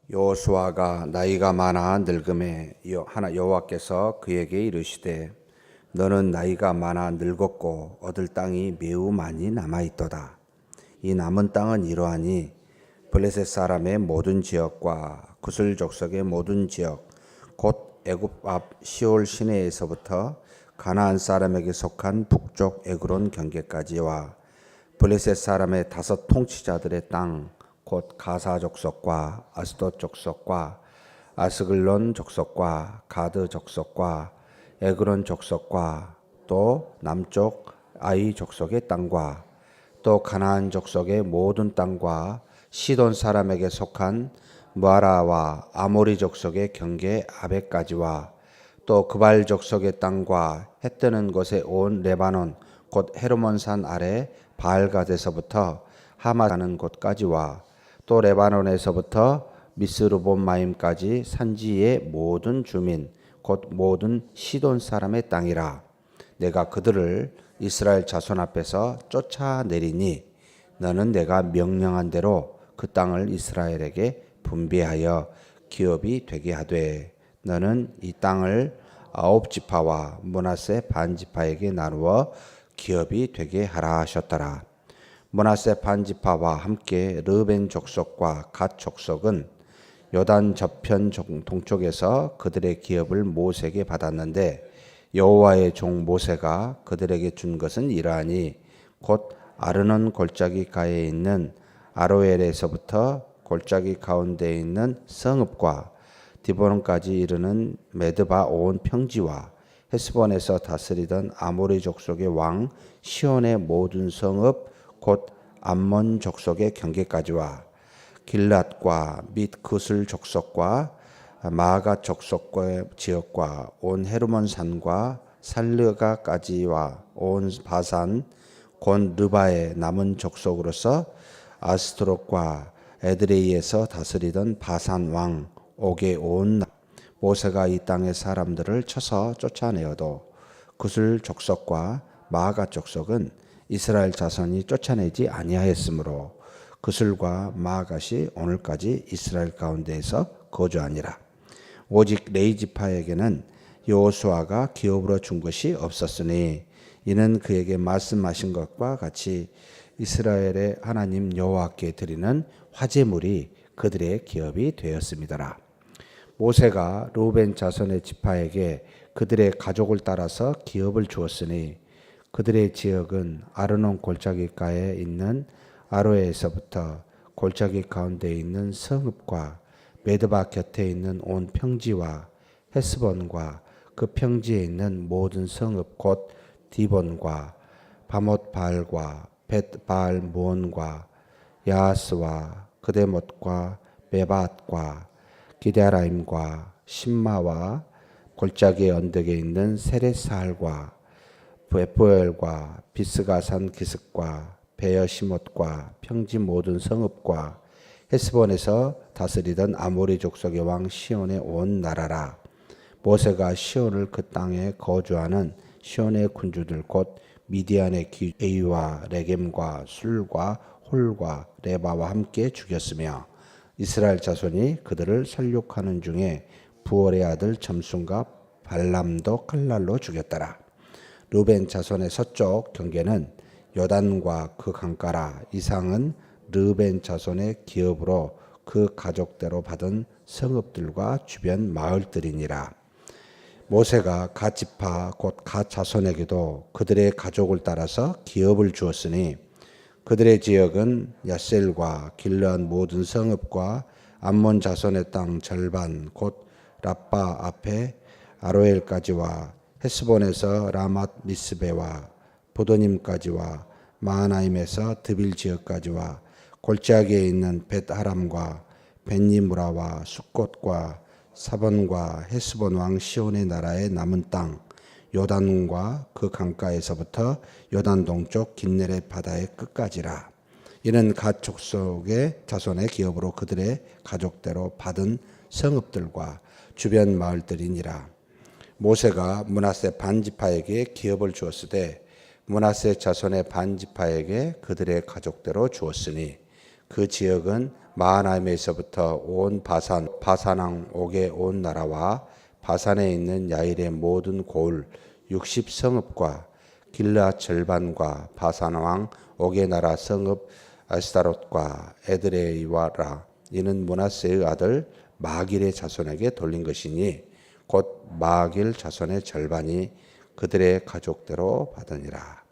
여호수아가 나이가 많아 늙음에 여호와께서 그에게 이르시되 너는 나이가 많아 늙었고 얻을 땅이 매우 많이 남아 있도다. 이 남은 땅은 이러하니 블레셋 사람의 모든 지역과 구슬 족속의 모든 지역 곧 애굽 앞 시올 시내에서부터 가나안 사람에게 속한 북쪽 에그론 경계까지와 블레셋 사람의 5 통치자들의 땅 곧 가사 족속과 아스돗 족속과 아스글론 족속과 가드 족속과 에그론 족속과 또 남쪽 아이 족속의 땅과 또 가나안 족속의 모든 땅과 시돈 사람에게 속한 무아라와 아모리 족속의 경계 아베까지와 또 그발 족속의 땅과 해 뜨는 곳에 온 레바논 곧 헤르몬산 아래 바알갓에서부터 하마 가는 곳까지와 또 레바논에서부터 미스르본마임까지 산지의 모든 주민 곧 모든 시돈 사람의 땅이라. 내가 그들을 이스라엘 자손 앞에서 쫓아내리니 너는 내가 명령한 대로 그 땅을 이스라엘에게 분배하여 기업이 되게 하되 너는 이 땅을 9지파와 므낫세 반지파에게 나누어 기업이 되게 하라 하셨더라. 므낫세 반지파와 함께 르벤 족속과 갓 족속은 요단 저편 동쪽에서 그들의 기업을 모세에게 받았는데 여호와의 종 모세가 그들에게 준 것은 이러하니 곧 아르논 골짜기 가에 있는 아로엘에서부터 골짜기 가운데에 있는 성읍과 디보론까지 이르는 메드바 온 평지와 헤스본에서 다스리던 아모리 족속의 왕 시온의 모든 성읍 곧 암몬 족속의 경계까지와 길랏과 및 그슬 족속과 마아가 족속의 지역과 온 헤르몬 산과 살르가까지와 온 바산 곧 르바의 남은 족속으로서 아스트롯과 에드레이에서 다스리던 바산 왕 옥의 온 모세가 이 땅의 사람들을 쳐서 쫓아내어도 그슬 족속과 마아가 족속은 이스라엘 자손이 쫓아내지 아니하였으므로 그슬과 마아갓이 오늘까지 이스라엘 가운데에서 거주하니라. 오직 레위 지파에게는 여호수아가 기업으로 준 것이 없었으니 이는 그에게 말씀하신 것과 같이 이스라엘의 하나님 여호와께 드리는 화제물이 그들의 기업이 되었습니다. 모세가 르우벤 자손의 지파에게 그들의 가족을 따라서 기업을 주었으니 그들의 지역은 아르논 골짜기가에 있는 아로에서부터 골짜기 가운데 있는 성읍과 메드바 곁에 있는 온 평지와 헤스본과 그 평지에 있는 모든 성읍 곧 디본과 바못바알과 벳바알므온과 야하스와 그데못과 메바앗과 기데라임과 신마와 골짜기 언덕에 있는 세레사알과 베포엘과 비스가산 기슭과 베여시못과 평지 모든 성읍과 헤스본에서 다스리던 아모리 족속의 왕 시온의 온 나라라. 모세가 시온을 그 땅에 거주하는 시온의 군주들 곧 미디안의 에이와 레겜과 술과 홀과 레바와 함께 죽였으며 이스라엘 자손이 그들을 살육하는 중에 부올의 아들 점순과 발람도 칼날로 죽였더라. 르벤 자손의 서쪽 경계는 요단과 그 강가라. 이상은 르벤 자손의 기업으로 그 가족대로 받은 성읍들과 주변 마을들이니라. 모세가 갓 지파 곧 갓 자손에게도 그들의 가족을 따라서 기업을 주었으니 그들의 지역은 야셀과 길르한 모든 성읍과 암몬 자손의 땅 절반 곧 라빠 앞에 아로엘까지와 헤스본에서 라맛 미스베와 보도님까지와 마하나임에서 드빌 지역까지와 골짜기에 있는 벳하람과 벳니무라와 숫곳과 사본과 헤스본 왕 시온의 나라의 남은 땅 요단과 그 강가에서부터 요단 동쪽 긴네렛 바다의 끝까지라. 이는 갓 족속의 자손의 기업으로 그들의 가족대로 받은 성읍들과 주변 마을들이니라. 모세가 므낫세 반지파에게 기업을 주었으되 므낫세 자손의 반지파에게 그들의 가족대로 주었으니 그 지역은 마하나임에서부터 온 바산왕 옥의 온 나라와 바산에 있는 야일의 모든 고을 60성읍과 길르앗 절반과 바산왕 옥의 나라 성읍 아스타롯과 에드레이와라. 이는 므낫세의 아들 마길의 자손에게 돌린 것이니 곧 마길 자손의 절반이 그들의 가족대로 받으니라.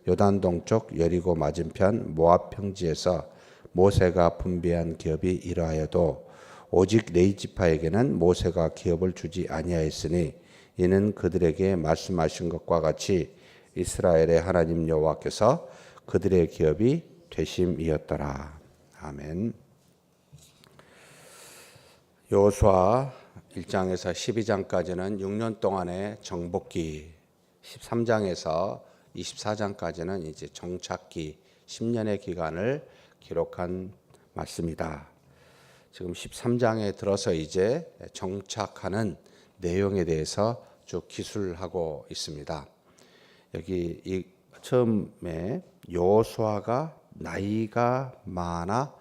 요단 동쪽 여리고 맞은편 모압 평지에서 모세가 분배한 기업이 이러하여도 오직 레위 지파에게는 모세가 기업을 주지 아니하였으니 이는 그들에게 말씀하신 것과 같이 이스라엘의 하나님 여호와께서 그들의 기업이 되심이었더라. 아멘. 여호수아 1장에서 12장까지는 6년 동안의 정복기, 13장에서 24장까지는 이제 정착기 10년의 기간을 기록한 말씀이다. 지금 13장에 들어서 이제 정착하는 내용에 대해서 쭉 기술하고 있습니다. 여기 이 처음에 여호수아가 나이가 많아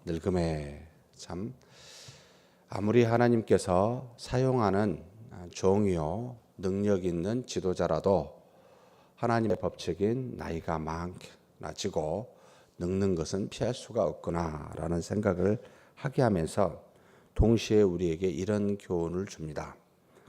늙음에, 참 아무리 하나님께서 사용하는 종이요 능력 있는 지도자라도 하나님의 법칙인 나이가 많아지고 늙는 것은 피할 수가 없구나라는 생각을 하게 하면서 동시에 우리에게 이런 교훈을 줍니다.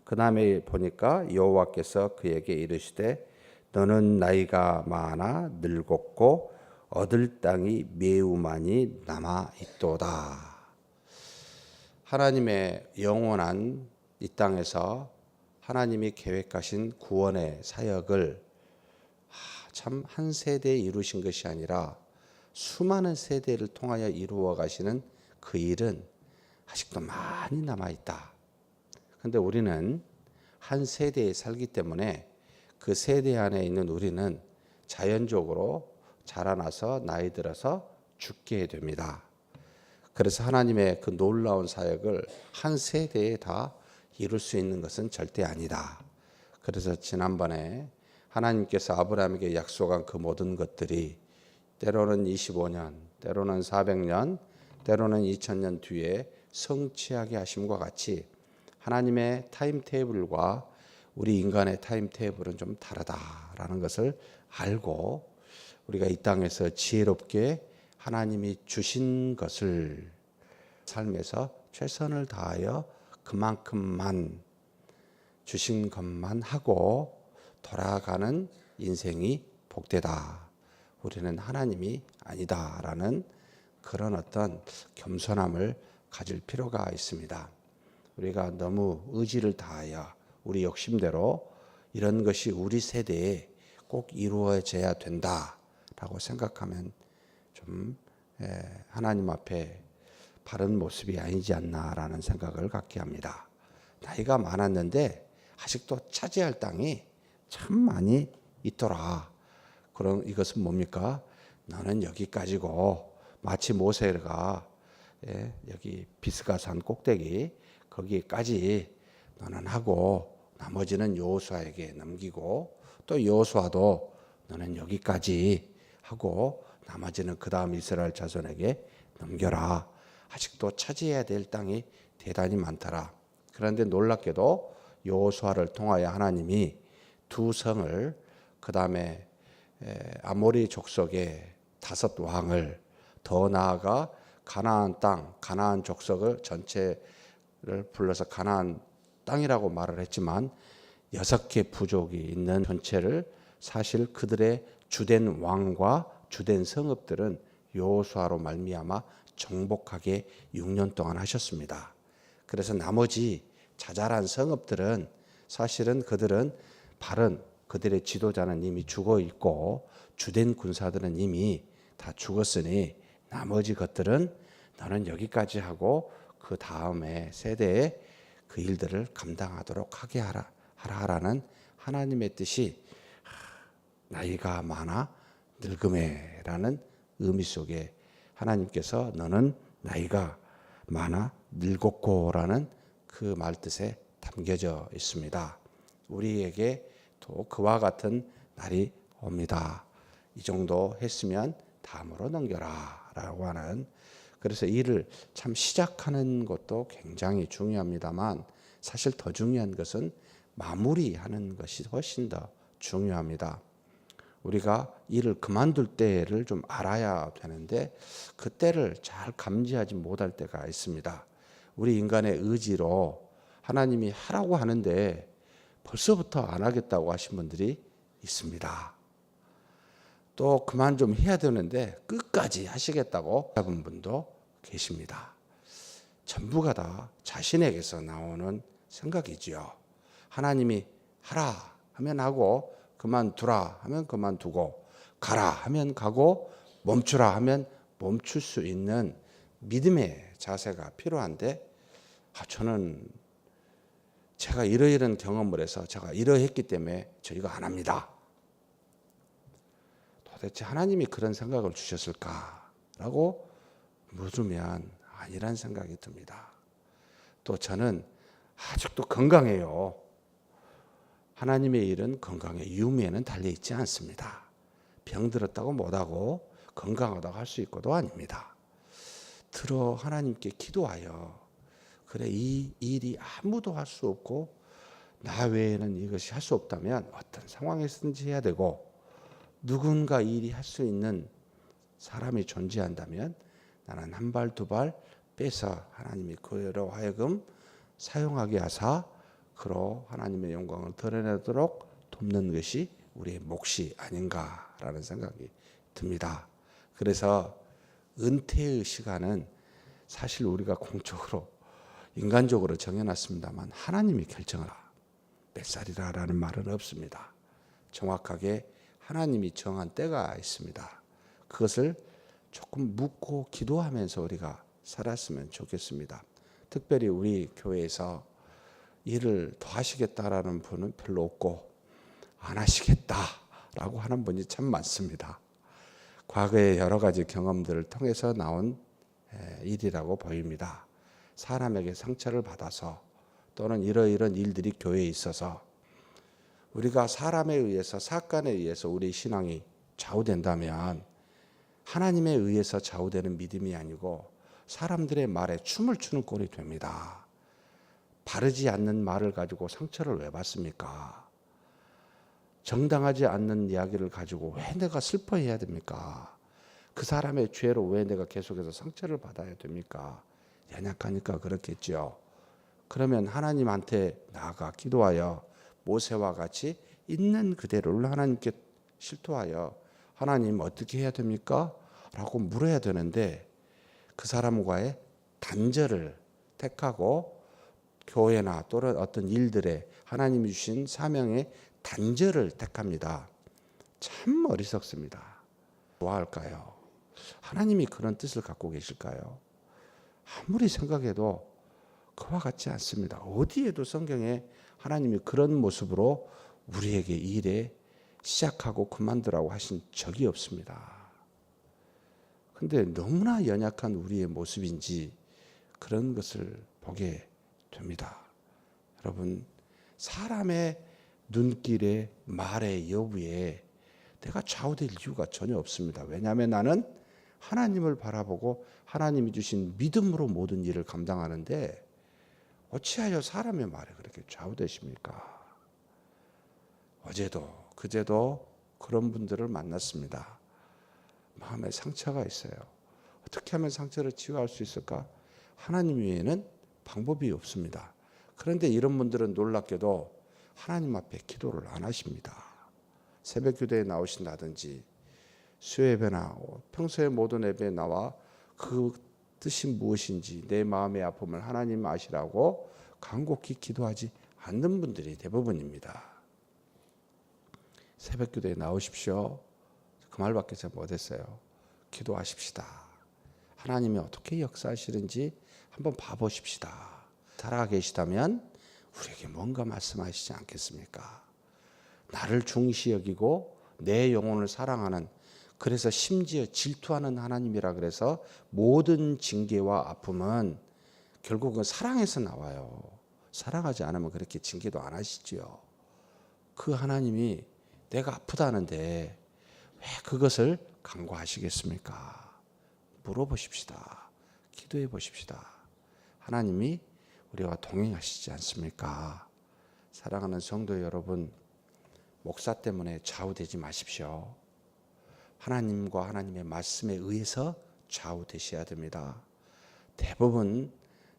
그 다음에 보니까 여호와께서 그에게 이르시되 너는 나이가 많아 늙었고 얻을 땅이 매우 많이 남아 있도다. 하나님의 영원한 이 땅에서 하나님이 계획하신 구원의 사역을 참 한 세대에 이루신 것이 아니라 수많은 세대를 통하여 이루어 가시는 그 일은 아직도 많이 남아 있다. 그런데 우리는 한 세대에 살기 때문에 그 세대 안에 있는 우리는 자연적으로 자라나서 나이 들어서 죽게 됩니다. 그래서 하나님의 그 놀라운 사역을 한 세대에 다 이룰 수 있는 것은 절대 아니다. 그래서 지난번에 하나님께서 아브라함에게 약속한 그 모든 것들이 때로는 25년, 때로는 400년, 때로는 2000년 뒤에 성취하게 하심과 같이 하나님의 타임테이블과 우리 인간의 타임테이블은 좀 다르다라는 것을 알고 우리가 이 땅에서 지혜롭게 하나님이 주신 것을 삶에서 최선을 다하여 그만큼만 주신 것만 하고 돌아가는 인생이 복되다. 우리는 하나님이 아니다라는 그런 어떤 겸손함을 가질 필요가 있습니다. 우리가 너무 의지를 다하여 우리 욕심대로 이런 것이 우리 세대에 꼭 이루어져야 된다라고 생각하면 좀 하나님 앞에 바른 모습이 아니지 않나라는 생각을 갖게 합니다. 나이가 많았는데 아직도 차지할 땅이 참 많이 있더라. 그럼 이것은 뭡니까? 너는 여기까지고, 마치 모세가 여기 비스가산 꼭대기 거기까지 너는 하고 나머지는 여호수아에게 넘기고, 또 여호수아도 너는 여기까지 하고 나머지는 그 다음 이스라엘 자손에게 넘겨라. 아직도 차지해야 될 땅이 대단히 많더라. 그런데 놀랍게도 여호수아를 통하여 하나님이 두 성을, 그 다음에 아모리 족속의 5 왕을, 더 나아가 가나안 땅, 가나안 족속을 전체를 불러서 가나안 땅이라고 말을 했지만 6개 부족이 있는 전체를, 사실 그들의 주된 왕과 주된 성읍들은 여호수아로 말미암아 정복하게 6년 동안 하셨습니다. 그래서 나머지 자잘한 성읍들은 사실은 그들은 바른 그들의 지도자는 이미 죽어 있고 주된 군사들은 이미 다 죽었으니 나머지 것들은 너는 여기까지 하고 그 다음에 세대에 그 일들을 감당하도록 하게 하라라는 하나님의 뜻이 나이가 많아 늙음에라는 의미 속에 하나님께서 너는 나이가 많아 늙었고라는 그 말뜻에 담겨져 있습니다. 우리에게 또 그와 같은 날이 옵니다. 이 정도 했으면 다음으로 넘겨라 라고 하는 그래서 일을 참 시작하는 것도 굉장히 중요합니다만 사실 더 중요한 것은 마무리하는 것이 훨씬 더 중요합니다. 우리가 일을 그만둘 때를 좀 알아야 되는데 그 때를 잘 감지하지 못할 때가 있습니다. 우리 인간의 의지로 하나님이 하라고 하는데 벌써부터 안 하겠다고 하신 분들이 있습니다. 또 그만 좀 해야 되는데 끝까지 하시겠다고 잡은 분도 계십니다. 전부가 다 자신에게서 나오는 생각이지요. 하나님이 하라 하면 하고 그만두라 하면 그만두고 가라 하면 가고 멈추라 하면 멈출 수 있는 믿음의 자세가 필요한데 저는 제가 이러이러한 경험을 해서 제가 이러했기 때문에 저 이거 안 합니다. 도대체 하나님이 그런 생각을 주셨을까라고 물으면 아니란 생각이 듭니다. 또 저는 아직도 건강해요. 하나님의 일은 건강의 유무에는 달려있지 않습니다. 병들었다고 못하고 건강하다고 할 수 있고도 아닙니다. 들어 하나님께 기도하여 그래 이 일이 아무도 할 수 없고 나 외에는 이것이 할 수 없다면 어떤 상황에서든지 해야 되고 누군가 일이 할 수 있는 사람이 존재한다면 나는 한 발 두 발 빼서 하나님이 그로 하여금 사용하게 하사 그로 하나님의 영광을 드러내도록 돕는 것이 우리의 몫이 아닌가라는 생각이 듭니다. 그래서 은퇴의 시간은 사실 우리가 공적으로 인간적으로 정해놨습니다만 하나님이 결정하라 몇 살이라라는 말은 없습니다. 정확하게 하나님이 정한 때가 있습니다. 그것을 조금 묻고 기도하면서 우리가 살았으면 좋겠습니다. 특별히 우리 교회에서 일을 더 하시겠다라는 분은 별로 없고 안 하시겠다라고 하는 분이 참 많습니다. 과거의 여러 가지 경험들을 통해서 나온 일이라고 보입니다. 사람에게 상처를 받아서 또는 이러이러한 일들이 교회에 있어서 우리가 사람에 의해서 사건에 의해서 우리 신앙이 좌우된다면 하나님에 의해서 좌우되는 믿음이 아니고 사람들의 말에 춤을 추는 꼴이 됩니다. 바르지 않는 말을 가지고 상처를 왜 받습니까? 정당하지 않는 이야기를 가지고 왜 내가 슬퍼해야 됩니까? 그 사람의 죄로 왜 내가 계속해서 상처를 받아야 됩니까? 연약하니까 그렇겠죠. 그러면 하나님한테 나아가 기도하여 모세와 같이 있는 그대로를 하나님께 실토하여 하나님 어떻게 해야 됩니까? 라고 물어야 되는데 그 사람과의 단절을 택하고 교회나 또는 어떤 일들에 하나님이 주신 사명의 단절을 택합니다. 참 어리석습니다. 뭐할까요? 하나님이 그런 뜻을 갖고 계실까요? 아무리 생각해도 그와 같지 않습니다. 어디에도 성경에 하나님이 그런 모습으로 우리에게 일에 시작하고 그만두라고 하신 적이 없습니다. 근데 너무나 연약한 우리의 모습인지 그런 것을 보게 됩니다. 여러분, 사람의 눈길의 말의 여부에 내가 좌우될 이유가 전혀 없습니다. 왜냐하면 나는 하나님을 바라보고 하나님이 주신 믿음으로 모든 일을 감당하는데 어찌하여 사람의 말에 그렇게 좌우되십니까? 어제도 그제도 그런 분들을 만났습니다. 마음에 상처가 있어요. 어떻게 하면 상처를 치유할 수 있을까? 하나님 외에는 방법이 없습니다. 그런데 이런 분들은 놀랍게도 하나님 앞에 기도를 안 하십니다. 새벽 기도에 나오신다든지 수요예배나 평소에 모든 예배에 나와 그 뜻이 무엇인지 내 마음의 아픔을 하나님 아시라고 간곡히 기도하지 않는 분들이 대부분입니다. 새벽 기도에 나오십시오. 그 말밖에 제가 못했어요. 기도하십시다. 하나님이 어떻게 역사하시는지 한번 봐보십시다. 살아계시다면 우리에게 뭔가 말씀하시지 않겠습니까? 나를 중시 여기고 내 영혼을 사랑하는, 그래서 심지어 질투하는 하나님이라 그래서 모든 징계와 아픔은 결국은 사랑에서 나와요. 사랑하지 않으면 그렇게 징계도 안 하시지요. 그 하나님이 내가 아프다는데 왜 그것을 간과하시겠습니까? 물어보십시다. 기도해 보십시다. 하나님이 우리와 동행하시지 않습니까? 사랑하는 성도 여러분, 목사 때문에 좌우되지 마십시오. 하나님과 하나님의 말씀에 의해서 좌우되셔야 됩니다. 대부분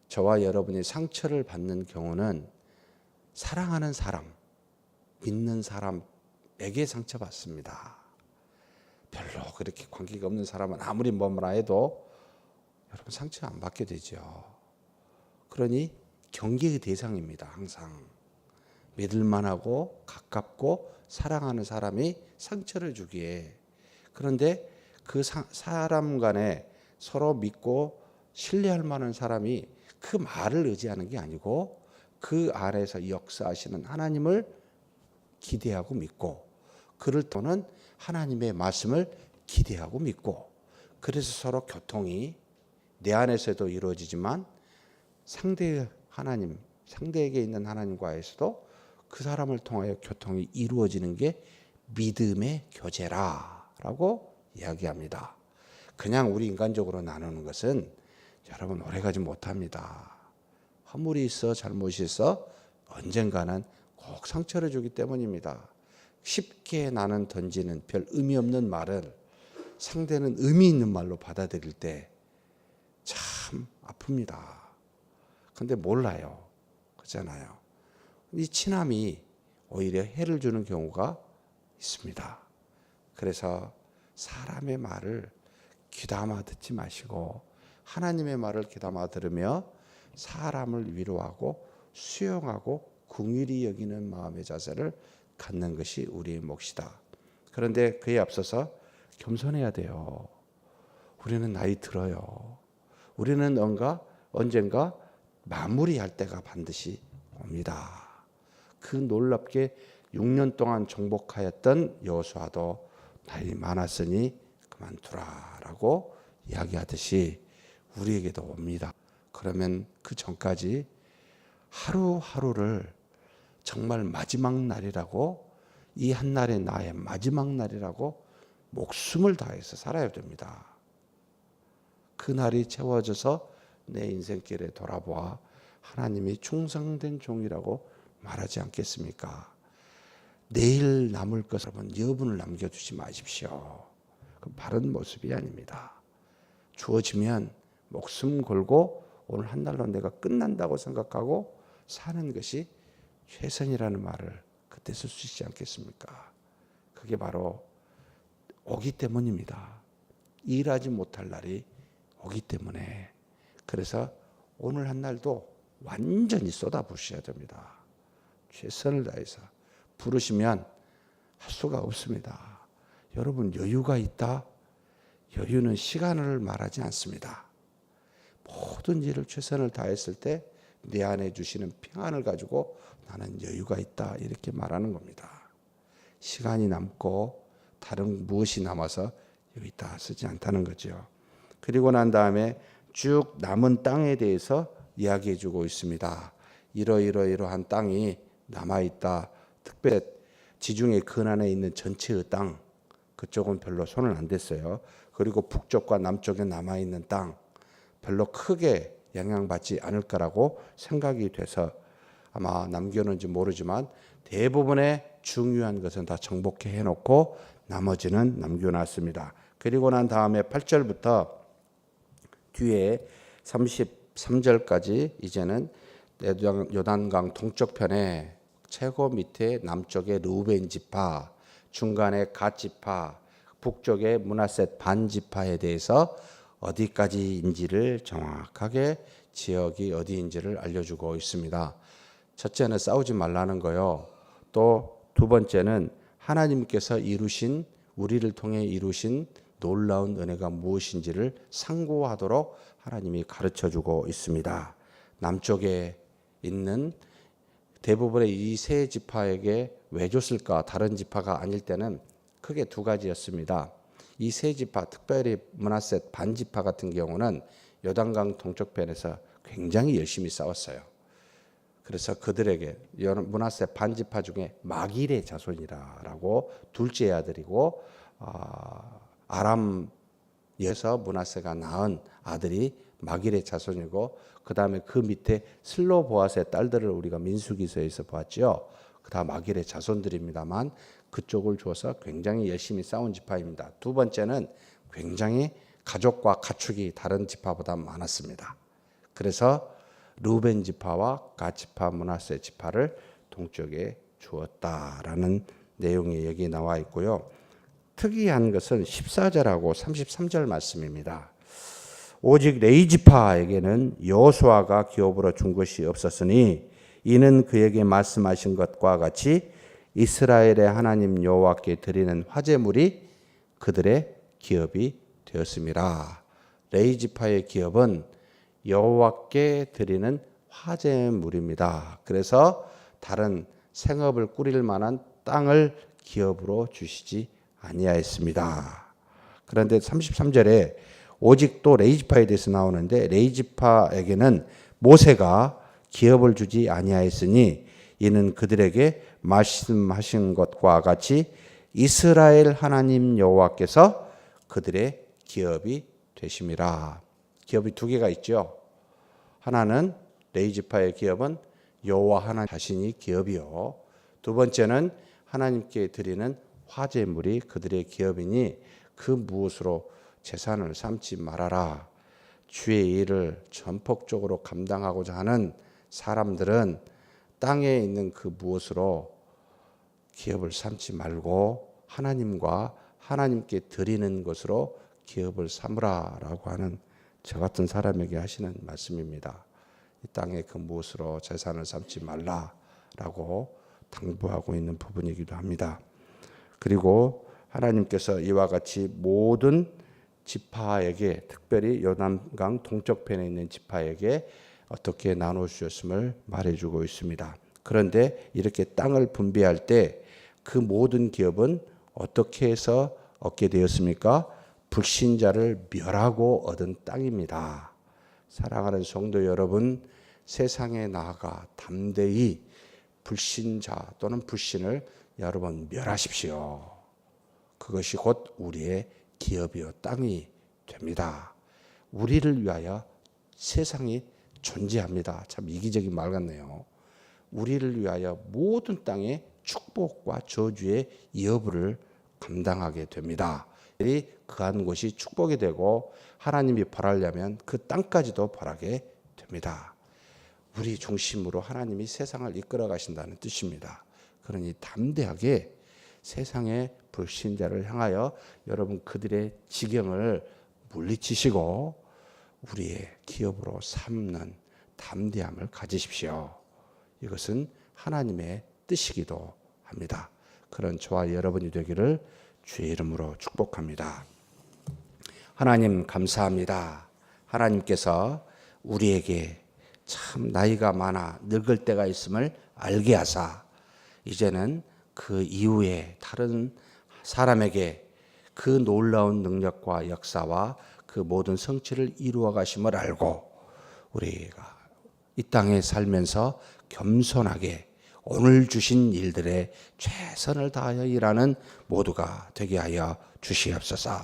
저와 여러분이 상처를 받는 경우는 사랑하는 사람, 믿는 사람에게 상처받습니다. 별로 그렇게 관계가 없는 사람은 아무리 뭐라 해도 여러분 상처 안 받게 되죠. 그러니 경계의 대상입니다. 항상 믿을만하고 가깝고 사랑하는 사람이 상처를 주기에, 그런데 그 사람 간에 서로 믿고 신뢰할 만한 사람이 그 말을 의지하는 게 아니고 그 안에서 역사하시는 하나님을 기대하고 믿고, 그를 또는 하나님의 말씀을 기대하고 믿고, 그래서 서로 교통이 내 안에서도 이루어지지만 상대의 하나님, 상대에게 있는 하나님과에서도 그 사람을 통하여 교통이 이루어지는 게 믿음의 교제라라고 이야기합니다. 그냥 우리 인간적으로 나누는 것은 여러분 오래가지 못합니다. 허물이 있어 잘못이 있어 언젠가는 꼭 상처를 주기 때문입니다. 쉽게 나는 던지는 별 의미 없는 말을 상대는 의미 있는 말로 받아들일 때 참 아픕니다. 근데 몰라요. 그렇잖아요. 이 친함이 오히려 해를 주는 경우가 있습니다. 그래서 사람의 말을 귀담아 듣지 마시고 하나님의 말을 귀담아 들으며 사람을 위로하고 수용하고 긍휼히 여기는 마음의 자세를 갖는 것이 우리의 몫이다. 그런데 그에 앞서서 겸손해야 돼요. 우리는 나이 들어요. 우리는 언젠가 마무리할 때가 반드시 옵니다. 그 놀랍게 6년 동안 정복하였던 여호수아도 나이 많았으니 그만두라라고 이야기하듯이 우리에게도 옵니다. 그러면 그 전까지 하루하루를 정말 마지막 날이라고, 이 한 날이 나의 마지막 날이라고 목숨을 다해서 살아야 됩니다. 그 날이 채워져서 내 인생길에 돌아보아 하나님이 충성된 종이라고 말하지 않겠습니까? 내일 남을 것을 여분을 남겨두지 마십시오. 그 바른 모습이 아닙니다. 주어지면 목숨 걸고 오늘 한 날로 내가 끝난다고 생각하고 사는 것이 최선이라는 말을 그때 쓸 수 있지 않겠습니까? 그게 바로 오기 때문입니다. 일하지 못할 날이 오기 때문에. 그래서 오늘 한 날도 완전히 쏟아부으셔야 됩니다. 최선을 다해서 부르시면 할 수가 없습니다. 여러분 여유가 있다? 여유는 시간을 말하지 않습니다. 모든 일을 최선을 다했을 때 내 안에 주시는 평안을 가지고 나는 여유가 있다 이렇게 말하는 겁니다. 시간이 남고 다른 무엇이 남아서 여유 있다 쓰지 않다는 거죠. 그리고 난 다음에 쭉 남은 땅에 대해서 이야기해 주고 있습니다. 이러한 땅이 남아있다. 특별히 지중해 근안에 있는 전체의 땅, 그쪽은 별로 손을 안 댔어요. 그리고 북쪽과 남쪽에 남아있는 땅, 별로 크게 영향받지 않을 거라고 생각이 돼서 아마 남겨놓은지 모르지만 대부분의 중요한 것은 다 정복해 해놓고 나머지는 남겨놨습니다. 그리고 난 다음에 8절부터 뒤에 33절까지 이제는 요단강 동쪽편에 최고 밑에 남쪽에 르우벤 지파, 중간에 갓 지파, 북쪽에 므낫셋 반 지파에 대해서 어디까지인지를 정확하게 지역이 어디인지를 알려주고 있습니다. 첫째는 싸우지 말라는 거요. 또 두 번째는 하나님께서 이루신, 우리를 통해 이루신 놀라운 은혜가 무엇인지를 상고하도록 하나님이 가르쳐주고 있습니다. 남쪽에 있는 대부분의 이 세 지파에게 왜 줬을까? 다른 지파가 아닐 때는 크게 두 가지였습니다. 이 세 지파, 특별히 므낫셋 반 지파 같은 경우는 요단강 동쪽편에서 굉장히 열심히 싸웠어요. 그래서 그들에게 므낫셋 반 지파 중에 마길의 자손이라고 둘째 아들이고 아람에서 므낫셋가 낳은 아들이 마길의 자손이고 그 다음에 그 밑에 슬로보아스의 딸들을 우리가 민수기서에서 보았죠. 그 다음 마길의 자손들입니다만 그쪽을 주어서 굉장히 열심히 싸운 지파입니다. 두 번째는 굉장히 가족과 가축이 다른 지파보다 많았습니다. 그래서 루벤 지파와 갓 지파, 므낫세 지파를 동쪽에 주었다라는 내용이 여기 나와 있고요. 특이한 것은 14절하고 33절 말씀입니다. 오직 레위 지파에게는 여호수아가 기업으로 준 것이 없었으니 이는 그에게 말씀하신 것과 같이 이스라엘의 하나님 여호와께 드리는 화제물이 그들의 기업이 되었습니다. 레위 지파의 기업은 여호와께 드리는 화제물입니다. 그래서 다른 생업을 꾸릴 만한 땅을 기업으로 주시지 아니하였습니다. 그런데 33절에 오직 또 레위 지파에 대해서 나오는데 레위 지파에게는 모세가 기업을 주지 아니하였으니 이는 그들에게 말씀하신 것과 같이 이스라엘 하나님 여호와께서 그들의 기업이 되심이라. 기업이 두 개가 있죠. 하나는 레위 지파의 기업은 여호와 하나님 자신이 기업이요. 두 번째는 하나님께 드리는 화제물이 그들의 기업이니 그 무엇으로 재산을 삼지 말아라. 주의 일을 전폭적으로 감당하고자 하는 사람들은 땅에 있는 그 무엇으로 기업을 삼지 말고 하나님과 하나님께 드리는 것으로 기업을 삼으라라고 하는 저 같은 사람에게 하시는 말씀입니다. 이 땅에 그 무엇으로 재산을 삼지 말라라고 당부하고 있는 부분이기도 합니다. 그리고 하나님께서 이와 같이 모든 지파에게, 특별히 요단강 동쪽편에 있는 지파에게 어떻게 나눠 주셨음을 말해주고 있습니다. 그런데 이렇게 땅을 분배할 때 그 모든 기업은 어떻게 해서 얻게 되었습니까? 불신자를 멸하고 얻은 땅입니다. 사랑하는 성도 여러분, 세상에 나아가 담대히 불신자 또는 불신을 여러분 멸하십시오. 그것이 곧 우리의 기업이요 땅이 됩니다. 우리를 위하여 세상이 존재합니다. 참 이기적인 말 같네요. 우리를 위하여 모든 땅의 축복과 저주의 여부를 감당하게 됩니다. 그한 곳이 축복이 되고 하나님이 벌하려면 그 땅까지도 벌하게 됩니다. 우리 중심으로 하나님이 세상을 이끌어 가신다는 뜻입니다. 그러니 담대하게 세상의 불신자를 향하여 여러분 그들의 지경을 물리치시고 우리의 기업으로 삼는 담대함을 가지십시오. 이것은 하나님의 뜻이기도 합니다. 그런 저와 여러분이 되기를 주의 이름으로 축복합니다. 하나님 감사합니다. 하나님께서 우리에게 참 나이가 많아 늙을 때가 있음을 알게 하사 이제는 그 이후에 다른 사람에게 그 놀라운 능력과 역사와 그 모든 성취를 이루어 가심을 알고 우리가 이 땅에 살면서 겸손하게 오늘 주신 일들에 최선을 다하여 일하는 모두가 되게 하여 주시옵소서.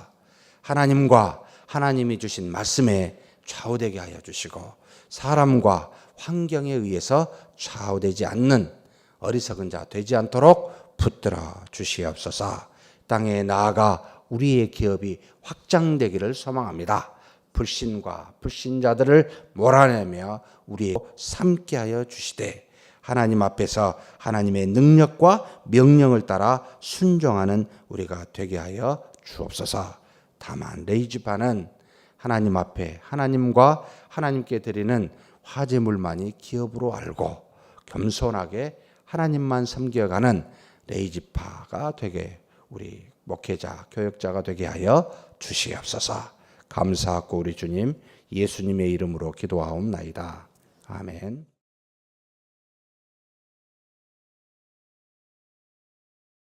하나님과 하나님이 주신 말씀에 좌우되게 하여 주시고 사람과 환경에 의해서 좌우되지 않는 어리석은 자 되지 않도록 붙들어 주시옵소서. 땅에 나아가 우리의 기업이 확장되기를 소망합니다. 불신과 불신자들을 몰아내며 우리의 삼게 하여 주시되 하나님 앞에서 하나님의 능력과 명령을 따라 순종하는 우리가 되게 하여 주옵소서. 다만 레위 지파는 하나님 앞에 하나님과 하나님께 드리는 화제물만이 기업으로 알고 겸손하게 하나님만 섬겨가는 레위 지파가 되게 우리 목회자, 교역자가 되게 하여 주시옵소서. 감사하고 우리 주님 예수님의 이름으로 기도하옵나이다. 아멘.